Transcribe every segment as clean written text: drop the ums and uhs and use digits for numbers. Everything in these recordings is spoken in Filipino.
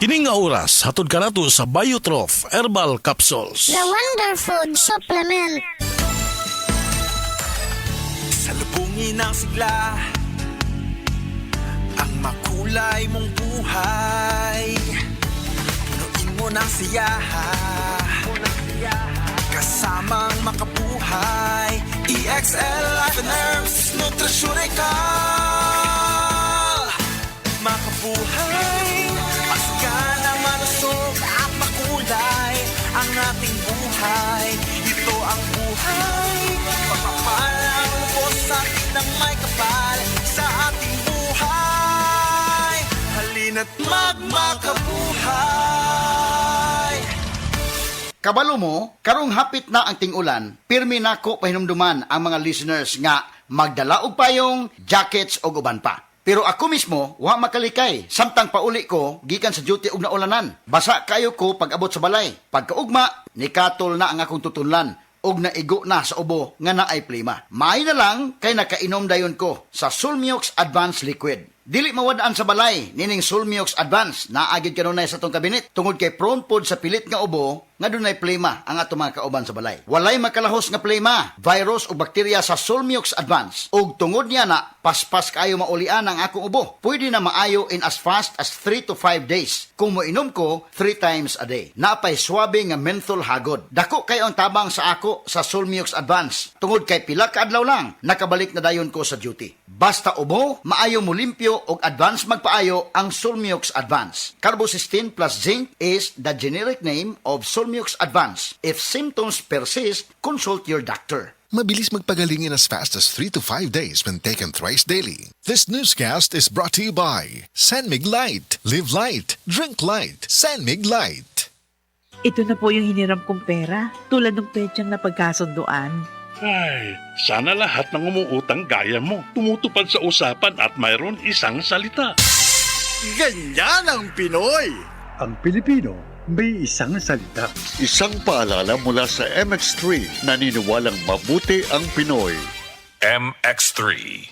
Kining nga oras, hatod ka nato sa Biotrof Herbal Capsules. The Wonder Food Supplement. Salubungin ang sigla, ang makulay mong buhay. Punuin mo ng siyaha, kasamang makabuhay. EXL Life and Herbs Nutrition Ecal. Makabuhay, masigana, malusog at makulay ang ating buhay. Ito ang buhay, pagpapalang lubos sa atin ng may kapal sa ating buhay. Halina't magmakabuhay. Kabalo mo, karong hapit na ang ting-ulan, pirmi nako pahinumduman ang mga listeners nga magdala og payong, jackets o uban pa. Pero ako mismo, wa makalikay. Samtang pauli ko, gikan sa duty og naulanan. Basa kayo ko pag abot sa balay. Pagkaugma, nikatol na ang akong tutunlan og naigo na sa ubo nga naay plima. Maay na lang kay nakainom dayon ko sa Sulmiox Advanced Liquid. Dili mawadaan sa balay, nining Sulmiox Advance, naagid kanunay sa tong kabinet. Tungod kay prone pod sa pilit nga ubo, nga dunay plema ang ato mga kauban sa balay. Walay makalahos nga plema, virus o bakterya sa Sulmiox Advance. Ug tungod niya na, paspas kayo maulian ang akong ubo. Pwede na maayo in as fast as 3 to 5 days. Kung moinom ko, 3 times a day. Napay swabe nga menthol hagod. Dako kayo ang tabang sa ako sa Sulmiox Advance. Tungod kay pila ka adlaw lang, nakabalik na dayon ko sa duty. Basta ubo, maayo mo limpyo og advance magpaayo ang Sulmiox Advance. Carbocysteine plus zinc is the generic name of Sulmiox Advance. If symptoms persist, consult your doctor. Mabilis magpagaling in as fast as 3 to 5 days when taken thrice daily. This newscast is brought to you by Sanmig Light. Live light, drink light. Sanmig Light. Ito na po yung hiniram kong pera, tulad ng petsang na pagkasunduan. Ay, sana lahat ng umuutang gaya mo tumutupad sa usapan at mayroon isang salita. Ganyan ang Pinoy! Ang Pilipino may isang salita. Isang paalala mula sa MX3, naniniwalang mabuti ang Pinoy. MX3.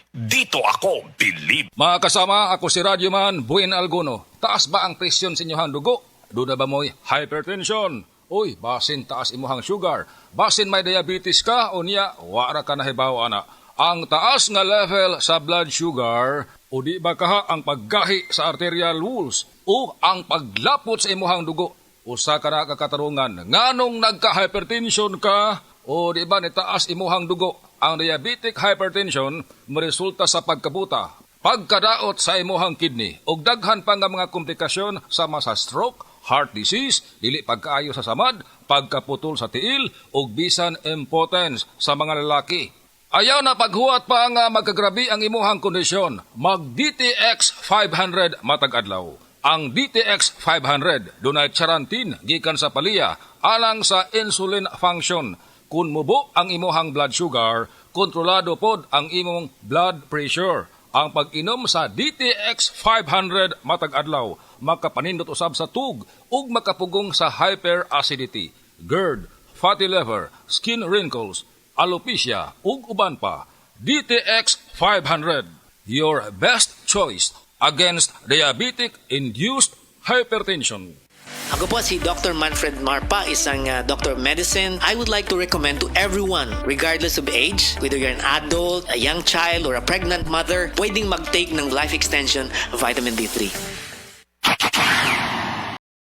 Dito ako, believe. Mga kasama, ako si Radyoman Buen Alguno. Taas ba ang presyon sa inyong dugo? Doon na ba mo'y hypertension? Uy, basin taas imuhang sugar. Basin may diabetes ka o niya, wara ka nahibaw ana. Ang taas nga level sa blood sugar o di ba kaha ang paggahi sa arterial walls o ang paglapot sa imuhang dugo. Usa ka na kakatarungan, nganong nagka-hypertension ka o di ba ni taas imuhang dugo. Ang diabetic hypertension maresulta sa pagkabuta, pagkadaot sa imuhang kidney ug daghan pa nga mga komplikasyon sama sa stroke, heart disease, dili pagkaayo sa samad, pagkaputol sa tiil, ug bisan impotence sa mga lalaki. Ayaw na paghuwat pa nga magkagrabi ang imuhang kondisyon. Mag DTX 500 matag adlaw. Ang DTX 500 dunay charantin gikan sa palya alang sa insulin function. Kun mubo ang imuhang blood sugar, kontrolado pod ang imong blood pressure. Ang pag-inom sa DTX 500 matag adlaw makapanindot usab sa tug ug makapugong sa hyperacidity, GERD, fatty liver, skin wrinkles, alopecia ug uban pa. DTX 500, your best choice against diabetic-induced hypertension. Ako po si Dr. Manfred Marpa, isang Dr. of Medicine. I would like to recommend to everyone, regardless of age, whether you're an adult, a young child, or a pregnant mother, pwedeng mag-take ng life extension vitamin D3.